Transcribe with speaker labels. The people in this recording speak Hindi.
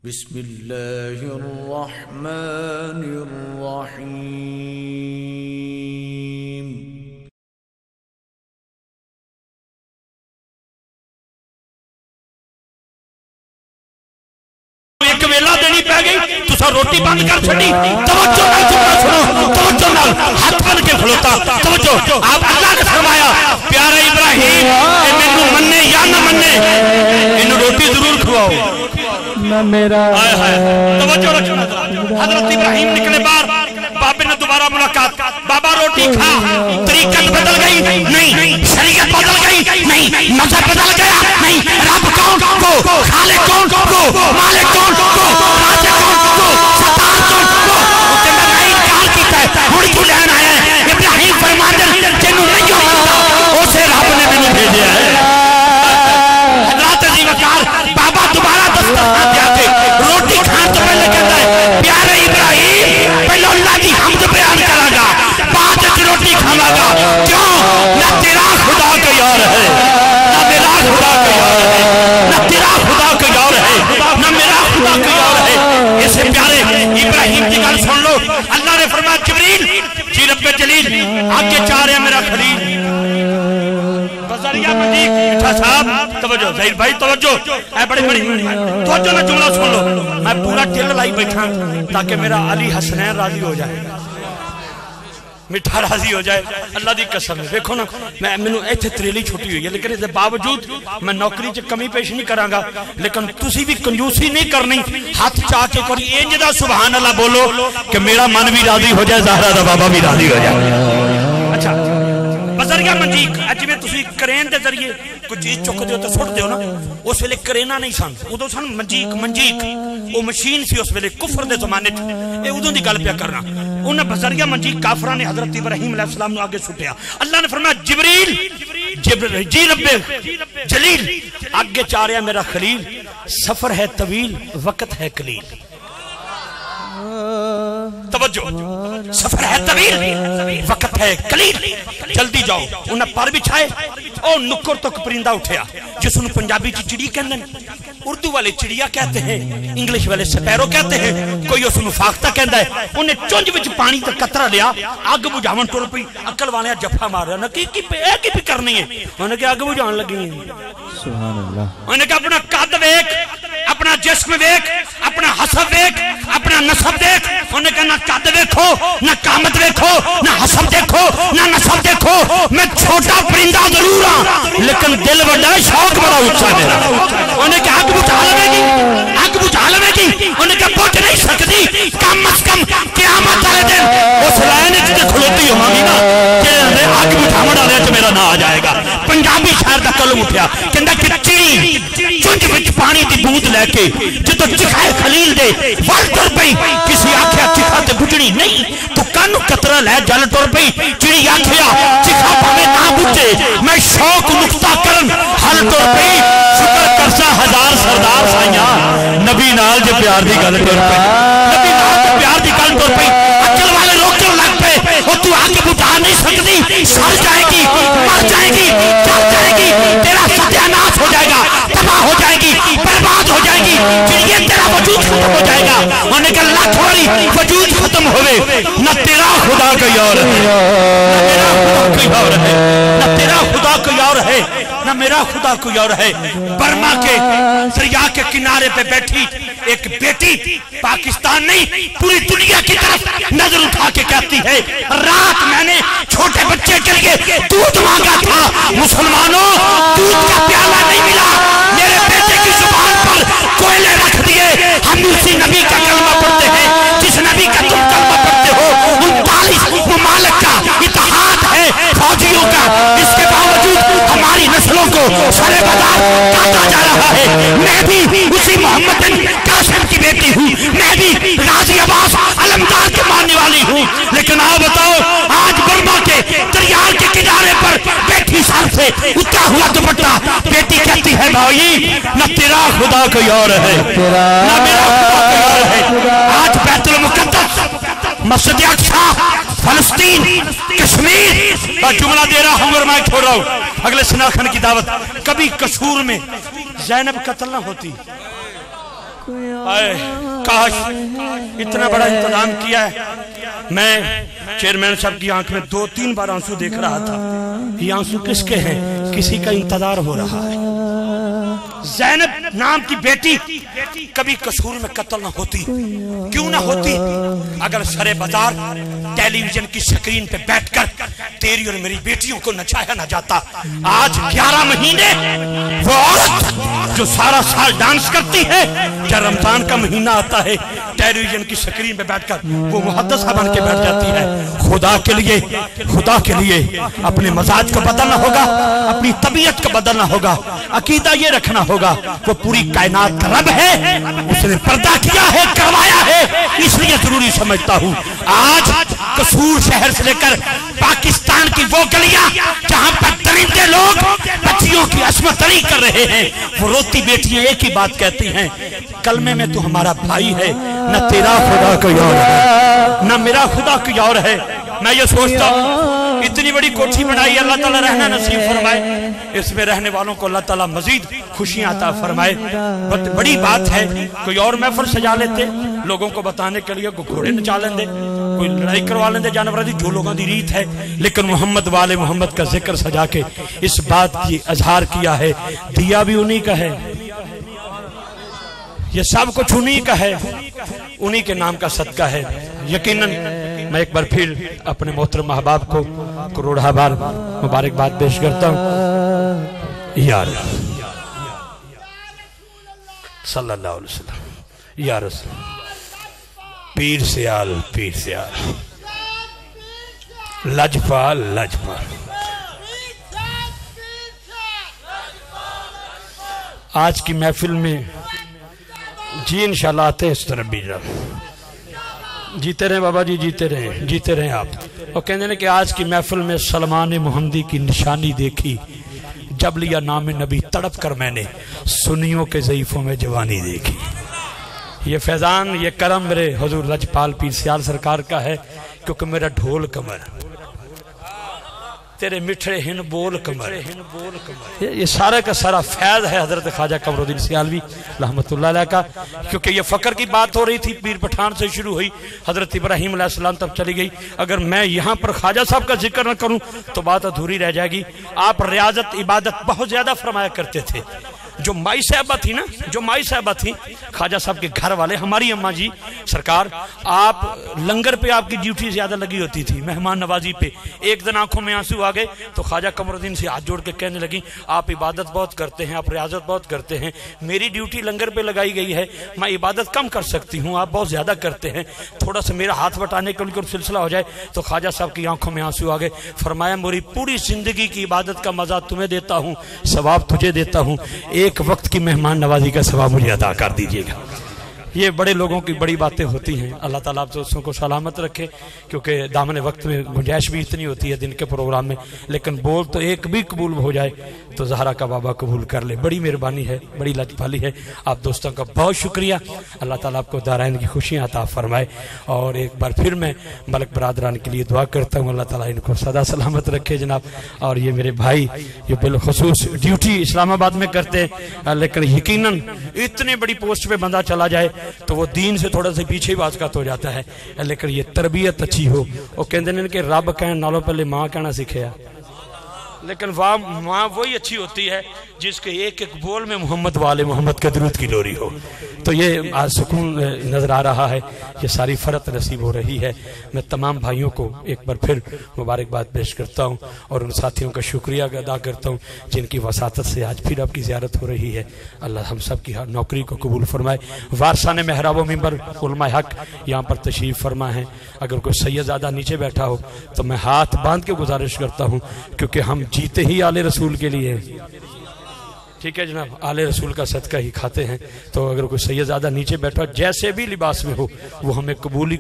Speaker 1: बिस्मिल्लाहिर्रहमानिर्रहीम। एक वेला देनी पै गई, तुसा रोटी बंद कर छड़ी। तवज्जो नाल सुनो, तवज्जो नाल हाथ बन के खलोता। तवज्जो, आप अल्लाह ने फरमाया प्यारे इब्राहिम ए मैनू मन्ने या ना मन्ने, इन्हें रोटी जरूर खवाओ ना मेरा। तवज्जो रखना। हजरत इब्राहिम निकले बाहर, बाबे ने दोबारा मुलाकात। बाबा रोटी खा। तरीकत बदल गई नहीं, शरीयत बदल गई नहीं, मजहब बदल गया नहीं। रब कौन को, खालिक कौन को, मालिक कौन को, राजा कौन को, सत्तार कौन को, ते मैं इनकार कीता है। हुण क्यों लेन आया है? इब्राहिम फरमांदे जिन्नू नहीं होंदा उसे रब ने मैनू भेजा है। हजरत जी वकार बाबा दोबारा दस्तरखान दे आके रोटी खान तो पहले कहता है प्यारे इब्राहिम पहले अल्लाह की हमद बयान करांगा, बाद में रोटी खावांगा। क्यों? ना तेरा खुदा का यार है, ना मेरा खुदा का यार है, ना तेरा खुदा का यार है, ना मेरा खुदा का यार है। ऐसे प्यारे इब्राहिम की गल सुन लो। अल्लाह ने फरमाया जिब्रील जी रब्बे जलील आगे जा रहा मेरा खलील बजरिया मजीद मीठा साहब। तवज्जो ज़हीर भाई, तवज्जो ऐ बड़ी बड़ी तवज्जो ना जुमला सुन लो। मैं पूरा टिल लाई बैठा ताकि मेरा अली हसनैन राजी हो जाए, मिठा राजी हो जाए। अल्लाह की कसम है। देखो ना मैं मैनू इत्थे तरेली छुट्टी हुई है, लेकिन इसके बावजूद मैं नौकरी च कमी पेश नहीं करांगा। लेकिन तुसी भी कंजूसी नहीं करनी, हाथ चाह के कोई इंज दा सुभान अल्लाह बोलो कि मेरा मन भी राजी हो जाए, ज़हरा दा बाबा भी राजी हो जाए। अच्छा बजरिया मंजीक जिवें तुसी करेन के जरिए कोई चीज चुकते हो तो सुटते हो ना, उस वेले करेना नहीं सन, उदों सन मंजीक। मंजीक वो मशीन सी उस वेले कुफर के जमाने च। उदों की गल पिया करना। उन्हें बजरिया मंजीक काफरा ने हजरत इब्राहिम अलैहिस्सलाम नूं आगे सुटिया। अल्लाह ने फरमाया जिब्रील जी रब्बे जलील आगे जा रहा मेरा खलील, सफर है तवील वक्त है कलील। तवज्जो, सफर है तवील वक्त है कलील, जल्दी जाओ। उन्हें पर बिछाए और नुक्कर तक परिंदा उठया जिसनु पंजाबी च चिड़ी कहते हैं, उर्दू वाले चिड़िया कहते हैं, इंग्लिश वाले स्पैरो कहते हैं, कोई उसनु फाख्ता कहता है। उन्हें चुंझ विच पानी का कतरा लिया, अग बुझावन टुर पई। अकल वाले जफा मार रहा की करनी है। उन्हें क्या अग बुझावन लगी है। सुभान अल्लाह। उन्हें क्या अपना कद वेख, अपना जिस्म वेख, अपना हसब वेख, अपना नसब देख। उन्हें कहा ना कद देखो, ना कामत देखो, ना हसब देखो, ना नसब देखो। मैं छोटा परिंदा जरूर हाँ, लेकिन दिल बड़ा है, शौक बड़ा ऊंचा मेरा। उन्हें कहा आग बुझा लवेगी, आग बुझा लवेगी। उन्हें कहा बुझ नहीं सकती, कम अज कम क़यामत वाले दिन उस लाइन च खलोती होगी ना कि आग बुझावन वाले च मेरा ना आ जाएगा। पंजाबी शायर का कलम उठा कहता कि चिड़ी चुंझ विच पानी की बूंद लैके जो चिखाए खलील दे वल तुर पई। किसी आख्या चिखा ते बुझनी नहीं, तू कानू कतरा लै जल तुर पई। चिड़ी आख्या चिखा भावे ना बुझे, मैं शौक नुक्ता करन हल तुर पई। शुक्र करसा हजार सरदार साइया नबी नाल जे प्यार दी गल तुर पई, नबी नाल जे प्यार दी गल तुर पई। अकल वाले रोकन लग पे, ओ तू आगे बुझा नहीं सकती, सड़ जाएगी, मर जाएगी, चल जाएगी, तेरा सत्यानाश हो जाएगा, तबाह हो जाएगी, बर्बाद हो जाएगी। चिड़िया तेरा वजूद खत्म हो जाएगा। उन्हें कहा लाख बारी वजूद खत्म होवे, न तेरा खुदा का यार है, न मेरा खुदा का यार है, न तेरा खुदा का यार है, न मेरा खुदा को यार है। बर्मा के दरिया के किनारे पे बैठी एक बेटी पाकिस्तान नहीं पूरी दुनिया की तरफ नजर उठा के कहती है रात मैंने छोटे बच्चे के लिए दूध मांगा था, मुसलमानों दूध का प्याला नहीं मिला, मेरे बेटे की जुबान पर कोयले रख दिए। हम उसी नबी का कलमा पढ़ते हैं जिस नबी का तुम कलमा पढ़ते हो। 39 मुमालिक का इत्तेहाद है फौजियों का, इसके बावजूद हमारी नस्लों को सरे बाजार काटा जा रहा है। मैं भी उसी मोहम्मद बिन कासिम की बेटी हूँ, मैं भी गाजी अब्बास अलमदार के मानने वाली हूँ। लेकिन आओ बताओ आज बर्मा के दरिया के किनारे पर बैठी सर से उठा हुआ दुपट्टा बेटी कहती है भाई न तेरा खुदा कोई और है, न मेरा खुदा कोई और है। आज बैतुल मुक़द्दस, मस्जिद अक़सा, फलस्तीन, कश्मीर का जुमला दे रहा हूँ और मैं छोड़ रहा हूँ अगले सनाखन की दावत। कभी कसूर में ज़ैनब कत्ल ना होती, काश इतना बड़ा इंतजाम किया है। मैं चेयरमैन साहब की आंख में 2-3 बार आंसू देख रहा था। ये आंसू किसके हैं? किसी का इंतजार हो रहा है। ज़ैनब नाम की बेटी कभी कसूर में कत्ल न होती। क्यों ना होती? अगर सरे बाजार टेलीविजन की स्क्रीन पे बैठकर तेरी और मेरी बेटियों को नचाया ना जाता। आज 11 महीने वो औरत जो सारा साल डांस करती है, जब रमजान का महीना आता है टेलीविजन की स्क्रीन पे बैठकर वो मुहद्दिसा बन के बैठ जाती है। खुदा के लिए अपने मजाज को बदलना होगा, अपनी तबीयत को बदलना होगा, अकीदा ये रखना होगा वो पूरी कायनात का रब है, उसने पर्दा किया है, करवाया है। इसलिए जरूरी समझता हूँ आज कसूर शहर से लेकर पाकिस्तान की वो गलियां जहां पर दरिंदे लोग बच्चियों की अस्मत तरी कर रहे हैं, वो रोती बेटियां एक ही बात कहती हैं, कलमे में तू हमारा भाई है, न तेरा खुदा कोई और है, न मेरा खुदा कोई और है। मैं ये सोचता हूँ इतनी बड़ी कोठी बनाई, अल्लाह ताला रहना नसीब फरमाए, इसमें रहने वालों को अल्लाह ताला मजीद खुशियां अता फरमाए। बड़ी बात है, कोई और महफिल सजा लेते लोगों को बताने के लिए, कोई घोड़े नचा लेंदे, कोई लड़ाई करवा लेंदे जानवर दी, जो लोगों की रीत है। लेकिन मोहम्मद वाले मोहम्मद का जिक्र सजा के इस बात की इजहार किया है, दिया भी उन्हीं का है, ये सब कुछ उन्हीं का है, उन्हीं के नाम का सदका है। यकीनन मैं एक बार फिर अपने मोहतरम अहबाब को करोड़ा बार मुबारकबाद पेश करता हूँ। यार सल्लल्लाहु अलैहि वसल्लम, या रसूल, पीर से आल लजपाल आज की महफिल में जी इंशाल्लाह आते हैं इस तरफ भी जा। जीते रहे बाबा जी, जीते रहे आप। और कहते हैं कि आज की महफिल में सलमान मुहम्मदी की निशानी देखी, जब लिया नाम नबी तड़प कर मैंने सुन्नियों के ज़ईफ़ों में जवानी देखी। ये फैजान, ये करम मेरे हुजूर लजपाल पीर सियाल सरकार का है, क्योंकि मेरा ढोल कमर, तेरे मिठड़े हिन बोल कमर, ये सारा का सारा फैज़ है हजरत ख्वाजा कमरुद्दीन सियालवी रहमतुल्लाह अलैह का। क्योंकि ये फ़क्र की बात हो रही थी, पीर पठान से शुरू हुई, हजरत इब्राहीम अलैहिस्सलाम तक चली गई। अगर मैं यहाँ पर ख्वाजा साहब का जिक्र न करूँ तो बात अधूरी रह जाएगी। आप रियाजत इबादत बहुत ज्यादा फरमाया करते थे। जो माई साहबा थी ख्वाजा साहब के घर वाले, हमारी अम्मा जी सरकार, आप लंगर पे आपकी ड्यूटी ज्यादा लगी होती थी, मेहमान नवाजी पे। एक दिन आंखों में आंसू आ गए तो ख्वाजा कमरुद्दीन से हाथ जोड़ के कहने लगी, आप इबादत बहुत करते हैं, आप रियाजत बहुत करते हैं, मेरी ड्यूटी लंगर पे लगाई गई है, मैं इबादत कम कर सकती हूँ, आप बहुत ज्यादा करते हैं, थोड़ा सा मेरा हाथ बटाने का उनका सिलसिला हो जाए। तो ख्वाजा साहब की आंखों में आंसू आ गए। फरमाया, मेरी पूरी जिंदगी की इबादत का मजा तुम्हें देता हूँ, सवाब तुझे देता हूँ, एक वक्त की मेहमान नवाजी का सवाब मुझे अदा कर दीजिएगा। ये बड़े लोगों की बड़ी बातें होती हैं। अल्लाह ताला आप दोस्तों को सलामत रखे, क्योंकि दामन वक्त में गुंजाइश भी इतनी होती है दिन के प्रोग्राम में, लेकिन बोल तो एक भी कबूल हो जाए तो ज़हरा का बाबा कबूल कर ले। बड़ी मेहरबानी है, बड़ी लतीफ़ाली है। आप दोस्तों का बहुत शुक्रिया। अल्लाह ताला आपको दाराइन की खुशियाँ अता फरमाए। और एक बार फिर मैं मलक बरादरान के लिए दुआ करता हूँ, अल्लाह ताला इनको सदा सलामत रखे जनाब। और ये मेरे भाई ये बिलखुसूस ड्यूटी इस्लामाबाद में करते हैं, लेकिन यकीनन इतनी बड़ी पोस्ट पे बंदा चला जाए तो वो दीन से थोड़ा सा पीछे ही वाजकात हो जाता है। लेकिन ये तरबियत अच्छी हो, वो कहते हैं कि रब कहने नालों पहले माँ कहना सीखे, लेकिन वाह माँ वही अच्छी होती है जिसके एक एक बोल में मोहम्मद वाले मोहम्मद के दुरूद की लोरी हो। तो ये आज सुकून नज़र आ रहा है, ये सारी फ़रत नसीब हो रही है। मैं तमाम भाइयों को एक बार फिर मुबारकबाद पेश करता हूँ और उन साथियों का शुक्रिया अदा करता हूँ जिनकी वसातत से आज फिर आपकी ज़ियारत हो रही है। अल्लाह हम सब की नौकरी को कबूल फरमाए। वारसाने मेहराब मिंबर उलमा हक यहाँ पर तशरीफ़ फरमा है। अगर कोई सैयदज़ादा नीचे बैठा हो तो मैं हाथ बांध के गुजारिश करता हूँ, क्योंकि हम जीते ही आले रसूल के लिए, ठीक है जनाब, आले रसूल का सदका ही खाते हैं। तो अगर कोई सैयदज़ादा नीचे बैठा जैसे भी लिबास में हो वो हमें कबूल